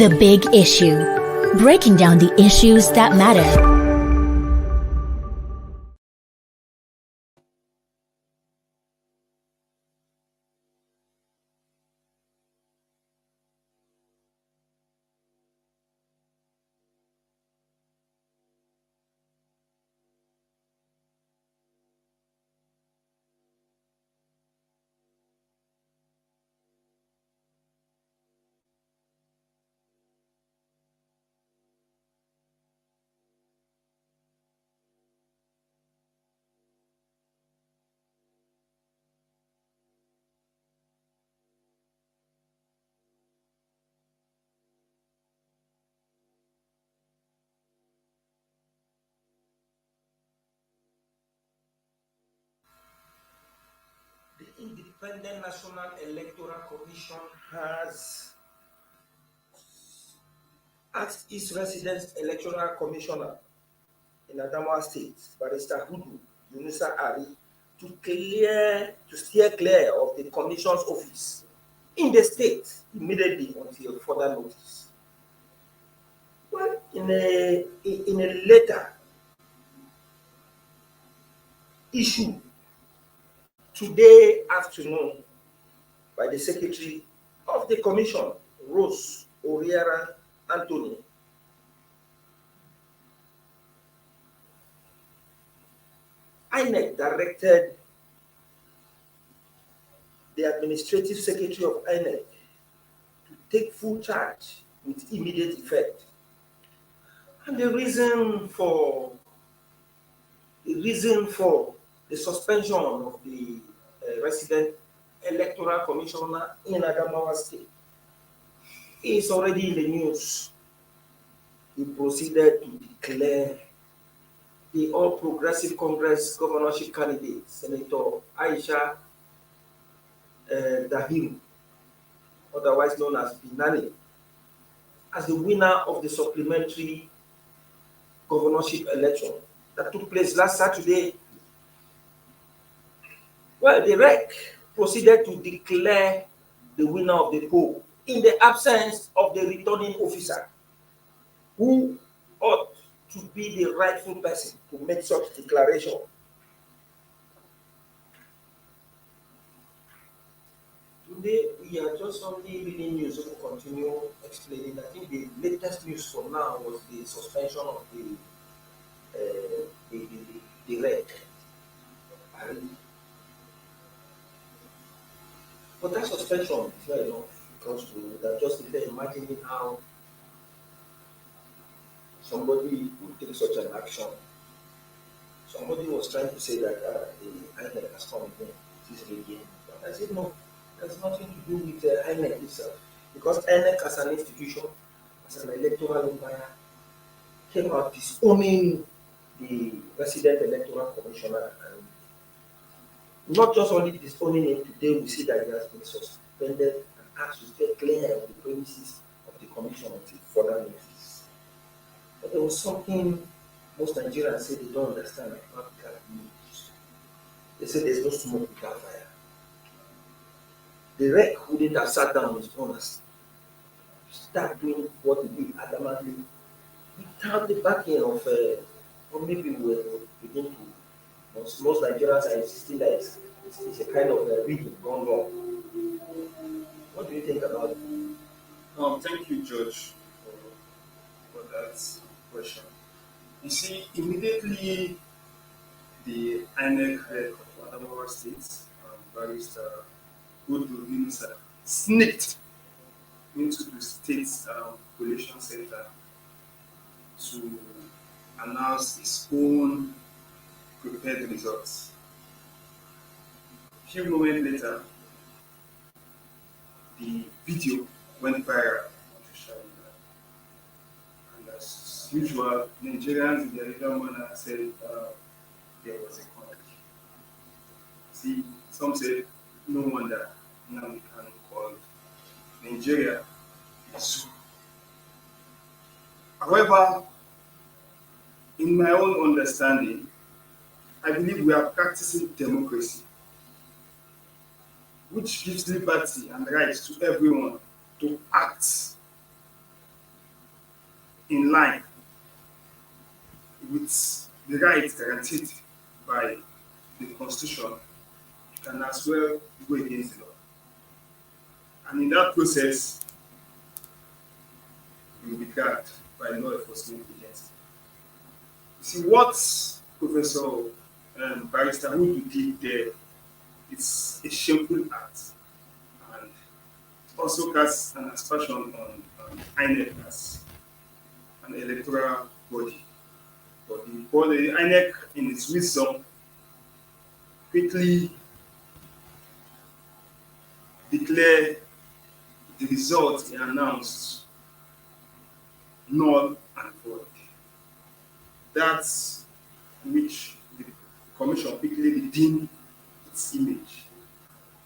The Big Issue. Breaking down the issues that matter. The Independent National Electoral Commission has asked its resident electoral commissioner in Adamawa State, Barrister Hudu Yunusa Ari, to steer clear of the commission's office in the state immediately until further notice. Well, in a letter issued today afternoon by the Secretary of the Commission, Rose Oriera Anthony, INEC directed the Administrative Secretary of INEC to take full charge with immediate effect. And the reason for the suspension of the resident electoral commissioner in Adamawa State is already in the news. He proceeded to declare the All Progressive Congress governorship candidate, Senator Aisha Dahim, otherwise known as Binani, as the winner of the supplementary governorship election that took place last Saturday. Well, the REC proceeded to declare the winner of the poll in the absence of the returning officer, who ought to be the rightful person to make such declaration. Today, we are just only reading news, so we'll continue explaining. I think the latest news for now was the suspension of the REC. But that suspension is not enough, because we are just imagining how somebody would take such an action. Somebody was trying to say that the INEC has come again, this regime. But I said no, there's nothing to do with INEC itself, because INEC as an institution, as an electoral empire, came out disowning the resident electoral commissioner, and not just only disowning him. Today we see that he has been suspended and asked to stay clear of the premises of the commission until further notice. But there was something most Nigerians say they don't understand about that news. They say there's no smoke without fire. The REC wouldn't have sat down on his own and start doing what he did adamantly without the backing of, or maybe we'll begin to. Most Nigerians are insisting that it's a kind of reading gone wrong. What do you think about it? Thank you, George, for that question. You see, immediately the INEC head of Adamawa State, Barrister Hudu Yunusa, sneaked into the state's collation center to announce his own prepared results. A few moments later, the video went viral on social media. And as usual, Nigerians in their usual manner said there was a conflict. See, some said, no wonder now we can call Nigeria a zoo. However, in my own understanding, I believe we are practicing democracy, which gives liberty and rights to everyone to act in line with the rights guaranteed by the Constitution, you can as well go against the law. And in that process, you will be grabbed by law enforcement agency. You see, what Professor Barrister Hudu did there is a shameful act, and it also casts an aspersion on INEC as an electoral body. But the INEC, in its wisdom, quickly declared the results he announced null and void. That's which the commission quickly redeemed its image.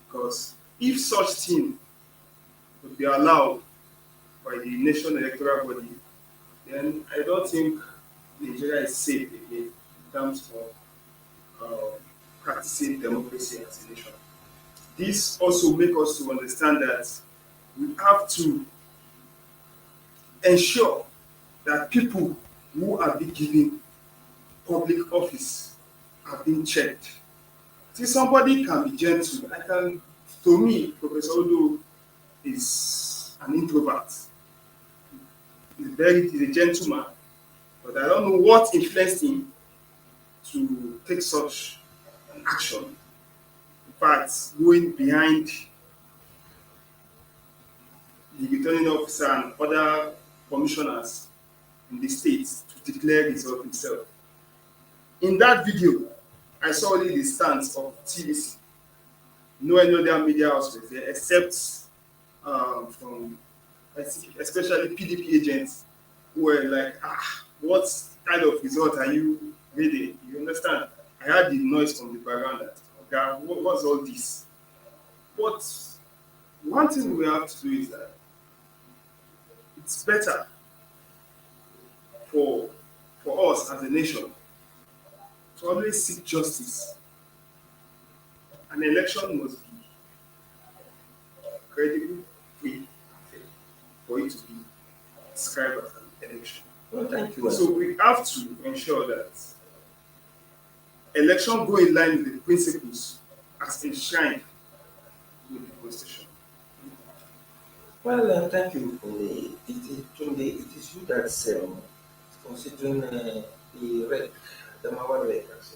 Because if such thing would be allowed by the national electoral body, then I don't think Nigeria is safe again in terms of practicing democracy as a nation. This also makes us to understand that we have to ensure that people who are being given public office have been checked. See, somebody can be gentle. To me, Professor Odo is an introvert. He's a gentleman, but I don't know what influenced him to take such an action. In fact, going behind the returning officer and other commissioners in the state to declare result himself. In that video, I saw only the stance of TVC. No any other media house was there except from especially PDP agents who were like, what kind of result are you reading? You understand? I heard the noise from the background that, okay, what's all this? But one thing we have to do is that it's better for us as a nation to always seek justice. An election must be credible, free, and fair for it to be described as an election. Well, thank you. So we have to ensure that election go in line with the principles as enshrined with the Constitution. Well, thank you. It is you that's considering the REC, the Adamawa REC, as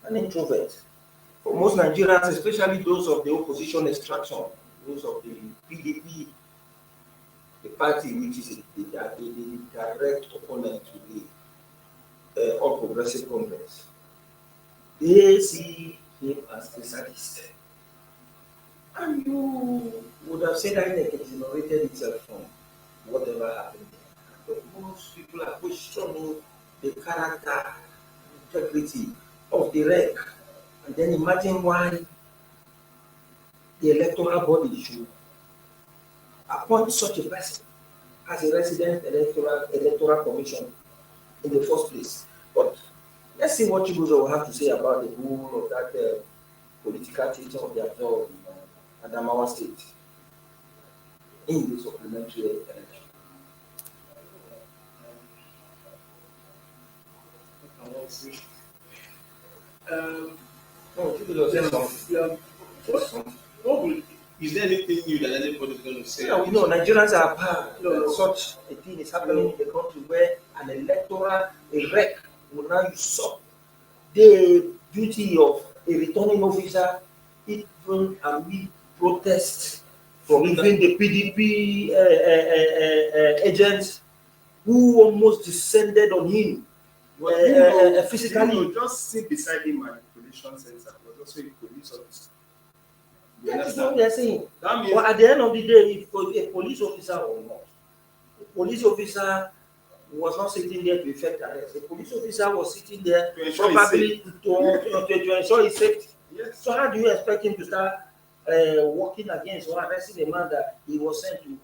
an introvert. For most Nigerians, especially those of the opposition extraction, those of the PDP, the party which is the direct opponent to the All Progressive Congress, they see him as a sadist. And you would have said that INEC exonerated itself from whatever happened there. But most people are questioning the character and integrity of the REC. And then imagine why the electoral body should appoint such a person as a resident electoral commission in the first place. But let's see what Chibuzo will have to say about the rule of that political theater of the absorbed in Adamawa State in the supplementary election. Is there anything new that anybody is going to say? Yeah, we know Nigerians are apart. Such a thing is happening in the country where an electoral, a REC, will now usurp the duty of a returning officer, even amid protests from even the PDP agents who almost descended on him physically. Just sit beside him at the police center, but also a police officer. That's what we are saying. That means, but at the end of the day, if a police officer or not, a police officer was not sitting there to effect arrest. The police officer was sitting there probably to ensure his safety. yes. So how do you expect him to start working against or arresting a man that he was sent to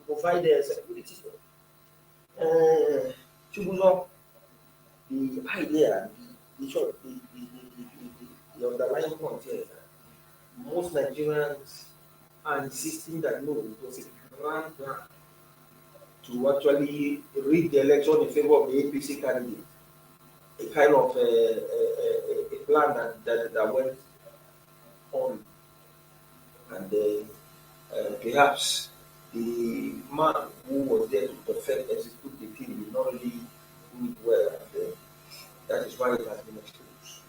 provide security for? Chibuzo, the idea, the underlying point here is that most Nigerians are insisting that no, it was a grand plan to actually rig the election in favor of the APC candidate. A kind of a plan that went on, and then perhaps the man who was there to perfect execute the thing did not really do it well, and that is why it has been exposed.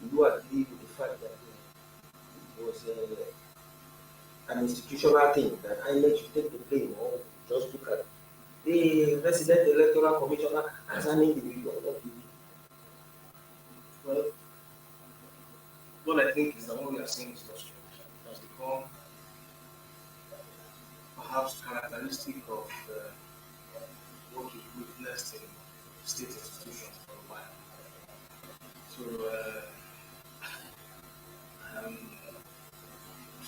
You do agree with the fact that it was an institutional thing that INEC should take the blame, or just look at the resident electoral commissioner as an individual? Well, what I think is that what we are seeing is not strange. It has become perhaps characteristic of what we've witnessed in state institutions for a while. So,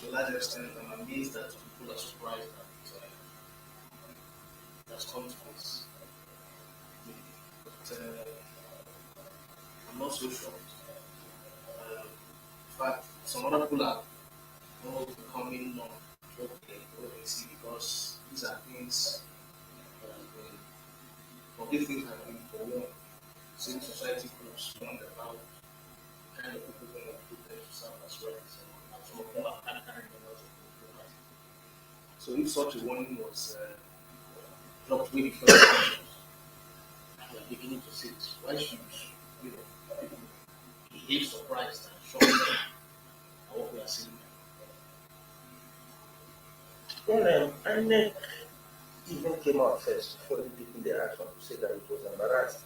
to a large extent, I'm amazed that people are surprised that it has come to this. But I'm not so shocked. In fact, some other people are almost becoming numb to what they see, because these are things that have been, or these things have been for long. Civil society groups wonder about the kind of people who are put there to serve as reps, and some of them are carrying a lot of people. So if such a warning was dropped way before the elections, we are beginning to see this. Why should people behave surprised and shocked at what we are seeing? Well, INEC even came out first before taking the action to say that it was embarrassed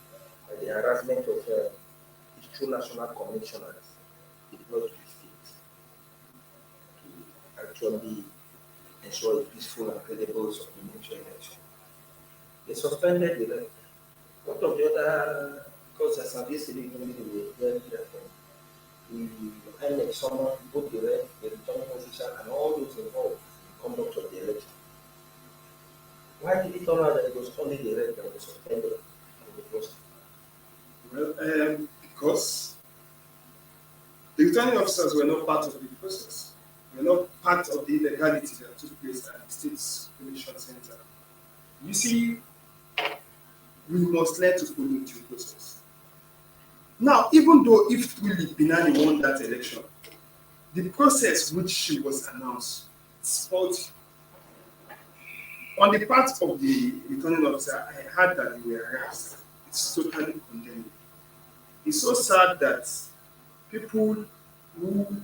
by the harassment of its two national commissioners deployed to the state to actually ensure a peaceful and credible supplementary election. They suspended the election. What of the other causes have yesterday even been the INEC summoned both the rep, the returning official, and all those involved in the conduct of the election? Why did it turn out that it was only the rep that was suspended in the process? Well, because the returning officers were not part of the process. They were not part of the illegality that took place at the State's Commission Center. You see, we must learn to follow due process. Now, even though if really Binani won that election, the process which she was announced is faulty. On the part of the returning officer, I heard that they were harassed. It's totally condemned. It's so sad that people who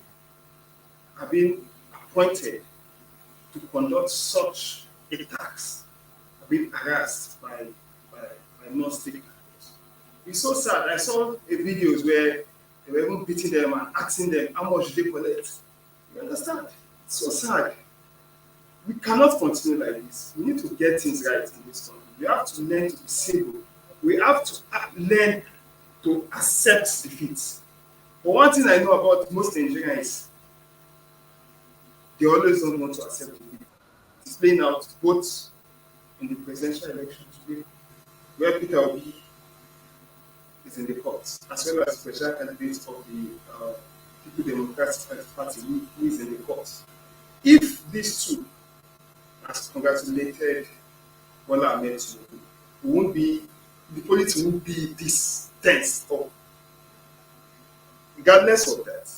have been appointed to conduct such attacks have been harassed by non-state actors. It's so sad. I saw videos where they were even beating them and asking them how much they collect. You understand? It's so sad. We cannot continue like this. We need to get things right in this country. We have to learn to be civil. We have to learn to accept defeat. But one thing I know about most Nigerians, they always don't want to accept defeat. It's playing out both in the presidential election today, where Peter Obi is in the courts, as well as the special candidate of the People Democratic Party who is in the courts. If these two has congratulated Bola Ahmed Tinubu, the politics won't be this tense up. Regardless of that,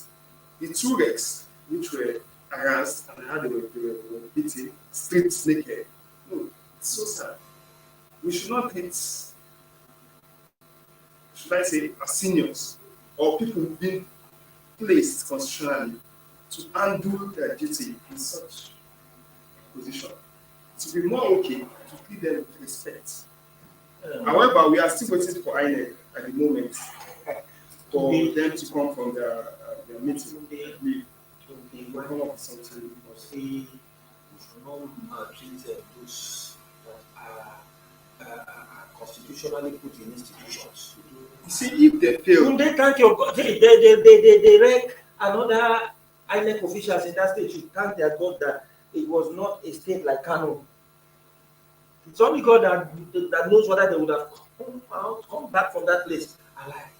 the two Rex, which were harassed and how they were beaten, stripped naked. No, it's so sad. We should not hit, should I say, as seniors or people who've been placed constitutionally to undo their duty in such position. To be more okay to treat them with respect. However, we are still waiting for INEC at the moment for them to come from their meeting. We come up with something. We should not treat those that are constitutionally put in institutions. You see, if they fail, Should they thank your God? They wreck another INEC officials in that state should thank their God that it was not a state like Kano. It's only God that knows whether they would have come back from that place alive.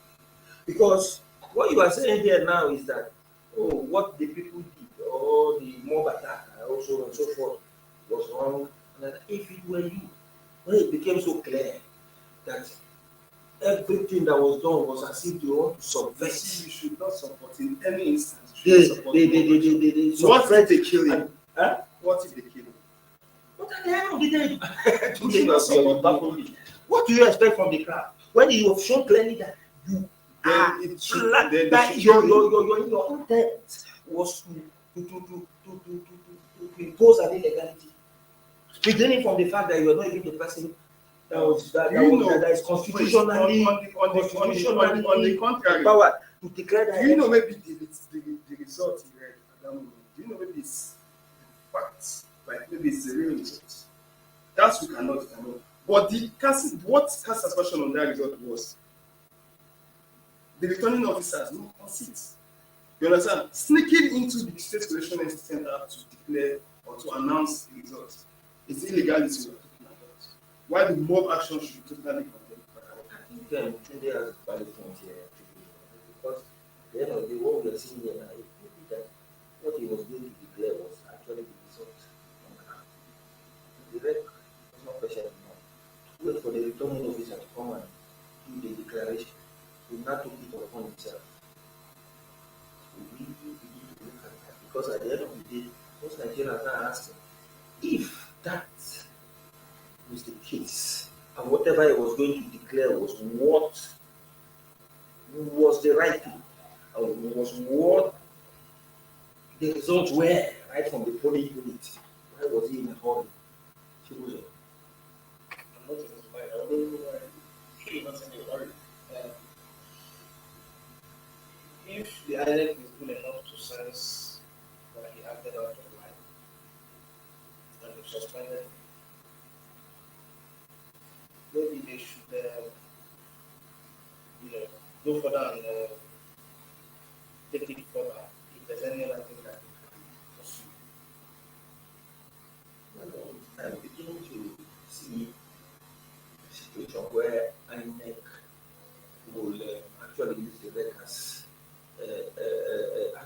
Because what you are saying here now is that, what the people did, or the mob attack, also and so forth, was wrong. And that if it were you, that was done was as if they want to subvert. You should not support in any instance. They What if they kill him? What if they kill him? But at the end of the day, what do you expect from the crowd when you have shown clearly that you your intent was to impose an illegality, beginning from the fact that you are not even the person that is constitutionally on the contrary, power to declare that. Do you know maybe the result he read at that moment? Do you know maybe it's facts? Like maybe it's the real result. That we cannot know. But what cast aspersion on that result was the returning officers no conceit. You understand? Sneaking into the state collection center to declare or to announce the results is illegality we're talking about. Why the mob action should be totally condemned? I think Tunde has a valid point here, because at the end of the day, what we are seeing here now is that what he was going to declare was actually the result on ground. The rec was not patient enough. Wait for the returning officer to come and do the declaration. He not took it upon himself. We really begin to look at that, because at the end of the day, most Nigerians are asking if that was the case, and whatever he was going to declare was what was the right thing, and was what the results were right from the polling unit. Why was he in a hurry? I'm not in his mind. I don't know why he was in a hurry. If the INEC is good enough to sense that he acted out of line and they suspended him, maybe they should go further and take it further if there's any other thing that they can pursue. I'm beginning to see a situation where INEC will actually use the rec as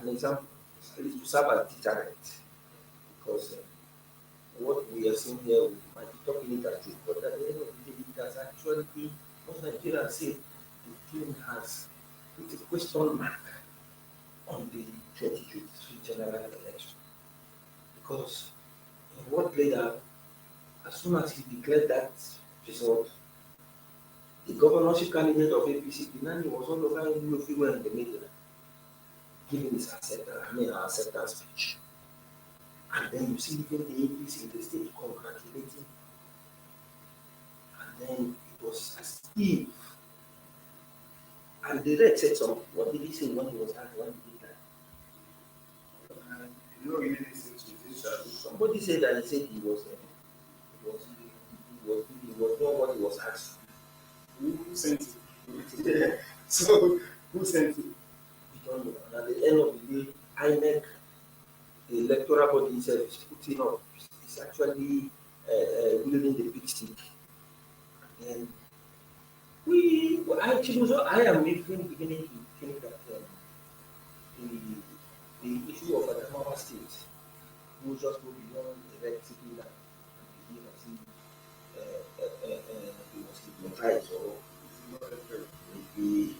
an example, to serve as deterrent, because what we are seeing here, we might be talking it as truth, but at the end of the day, it has actually been, most Nigerians say the thing has put a question mark on the 2023 general election, because in what played out, as soon as he declared that result, the governorship candidate of APC, Binani, was all over everywhere in the media, giving his acceptance speech. And then you see even the APC in the state congratulating. And then it was as if, and the red said something. What did he say when he was asked when he did that? You know, really listen to this. Somebody said that he said he was doing what he was asked. Who sent it? So, who sent it? We don't know. And at the end of the day, INEC, the electoral body itself, is putting up, is actually wielding the big stick. And I am even beginning to think that the issue of Adamawa State will just go beyond the red sitting down and begin as if he was hypnotized, or maybe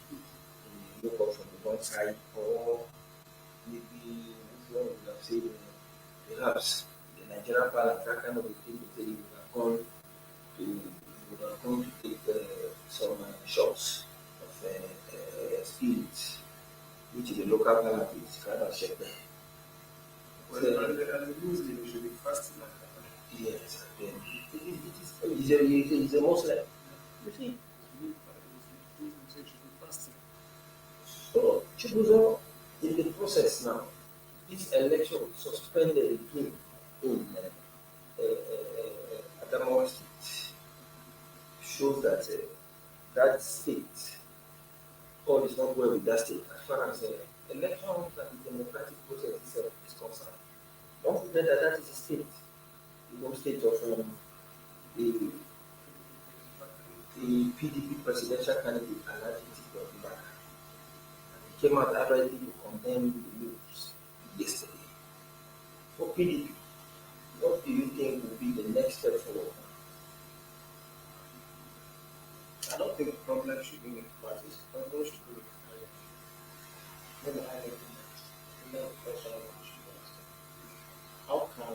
he woke up from the wrong side, or maybe one would have said perhaps the Nigerian parliament, that kind of a thing, they say he would have gone to take some shots of spirits, which the local parliament is kind of shut there. Well, as a Muslim, you should be fasting like that. Yes, he's a Muslim. You see? So you should be fasting. So, Chibuzo, in the process now, this election suspended again in Adamawa State shows that that state, all is not well with that state as far as elections and the democratic process itself is concerned. Don't forget that that is a state, the home state of the PDP presidential candidate, Alhaji Atiku Abubakar. He came out outrightly to condemn the moves yesterday. For PDP, what do you think will be the next step forward? I don't think the problem problem should be with parties. The problem should be with INEC. When the INEC the question of which you ask, how can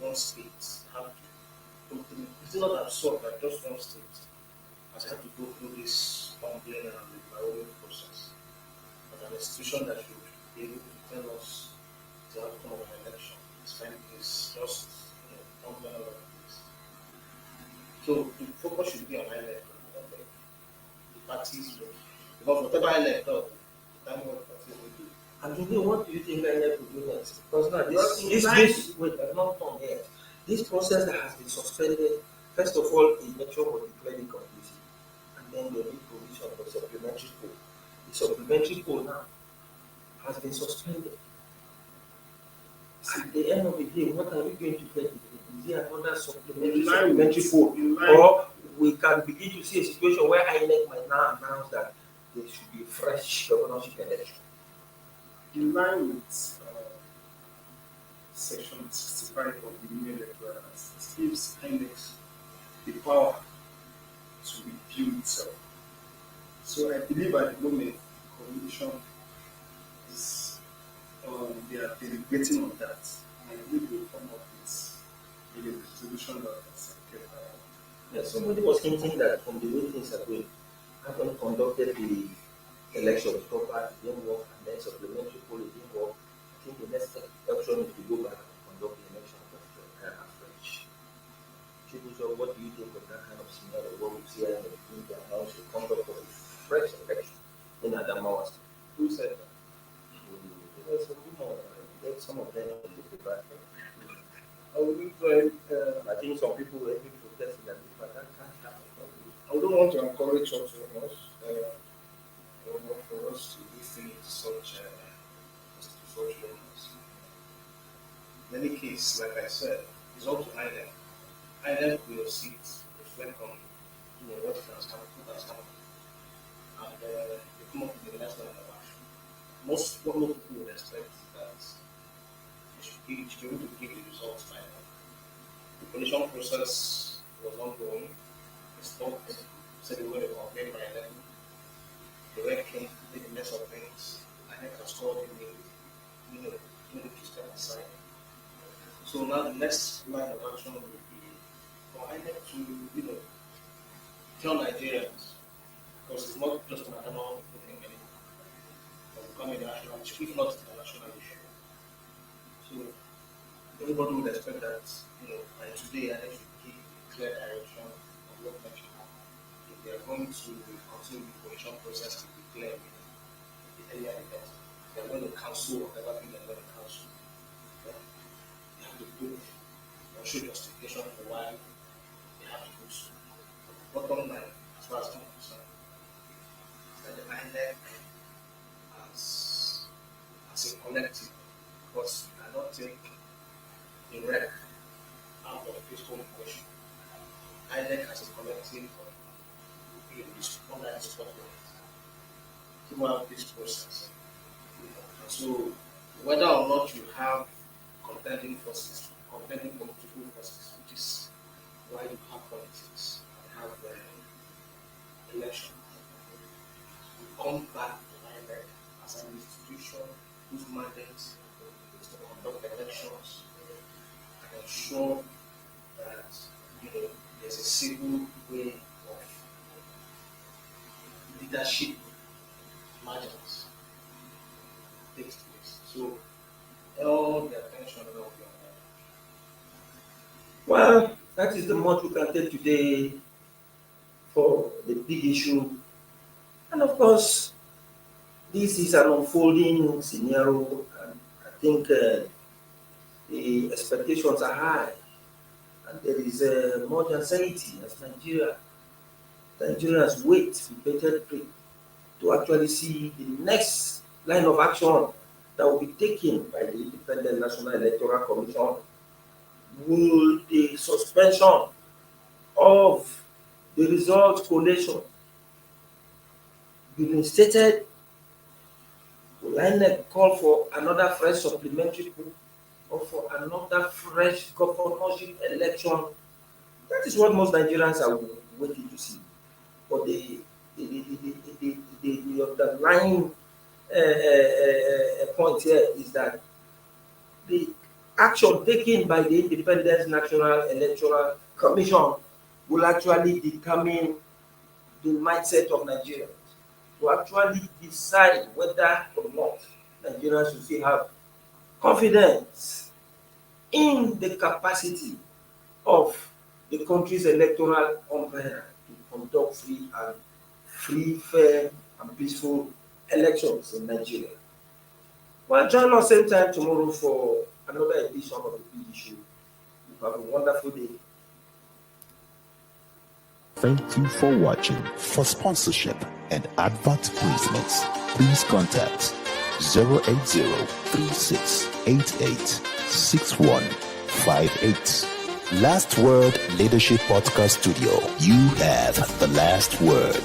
one state have to go through? It's not absurd that just one state has had to go through this humbling and empowering process. But an institution that should be able to tell us the outcome of an election is just humbling all of this. So the focus should be on INEC, the parties, because whatever INEC does, that's what the parties will do. And today, what do you think INEC will do next? Because now wait, I've not done yet. This process that has been suspended, first of all, the election was declared inconclusive, and then the new provision of supplementary poll. The supplementary poll now has been suspended. At the end of the day, what are we going to get? Is there another supplementary poll? Or we can begin to see a situation where INEC might now announce that there should be a fresh governorship election. In line with Section 65 of the New Electoral Act, it gives INEC the power to review itself. So I believe at the moment, the commission is they are deliberating on that. And I believe they will come up with a resolution that is Yes, somebody was hinting that from the way things are going, having conducted the election proper, it didn't work, and then supplementary poll, it didn't work. I think the next option is to go back and conduct the election afresh. So what do you think of that kind of scenario? What we see in the announce the conduct of a fresh election in Adamawa State? Who said that? There's a rumor that some of them will be back. I wouldn't try. I think some people were even protesting that that can't happen. I wouldn't want to encourage us for us to listen to such rumors. In any case, like I said, it's up to INEC. INEC will sit, reflect on what has happened, and they come up with the next line of action. Most people would expect that they should be able to give the results by now. The coalition process was ongoing. It stopped, said they were convened by 11. The red king did a mess of things. INEC has called him to step aside. So now the next line of action will be for INEC to, tell Nigerians, because it's not just an Adamawa thing anymore. It's becoming a national issue, if not a national issue. So everybody would expect that, by today INEC should give a clear direction of what next should happen. If they are going to continue the coalition process to declare the earlier the better. They are going to cancel whatever thing they're going to cancel. They have to prove or show justification for why they have to do so. Bottom line, as far as I'm concerned, is that the INEC as a collective, because you cannot take a wreck out of this whole question. INEC as a collective is under the spotlight throughout this process. And so, whether or not you have contending forces, contending political forces, which is why you have politics and have election, you come back to INEC as an institution whose mandate is to conduct elections and ensure that there's a civil way of leadership margins takes place. So all the attention will be on that. Well, that is the much we can take today for the big issue. And of course, this is an unfolding scenario, and I think the expectations are high. And there is much anxiety as Nigerians wait with bated breath to actually see the next line of action that will be taken by the Independent National Electoral Commission. Will the suspension of the results collation be reinstated? Will INEC call for another fresh supplementary poll or for another fresh governorship election? That is what most Nigerians are waiting to see. But the the underlying point here is that the action taken by the Independent National Electoral Commission will actually determine the mindset of Nigerians, to actually decide whether or not Nigerians should still have confidence in the capacity of the country's electoral umpire to conduct free, fair, and peaceful elections in Nigeria. Well, join us same time tomorrow for another edition of the Big Issue. Have a wonderful day. Thank you for watching. For sponsorship and advert placements, please contact 080-3688-6158. Last Word Leadership Podcast Studio. You have the last word.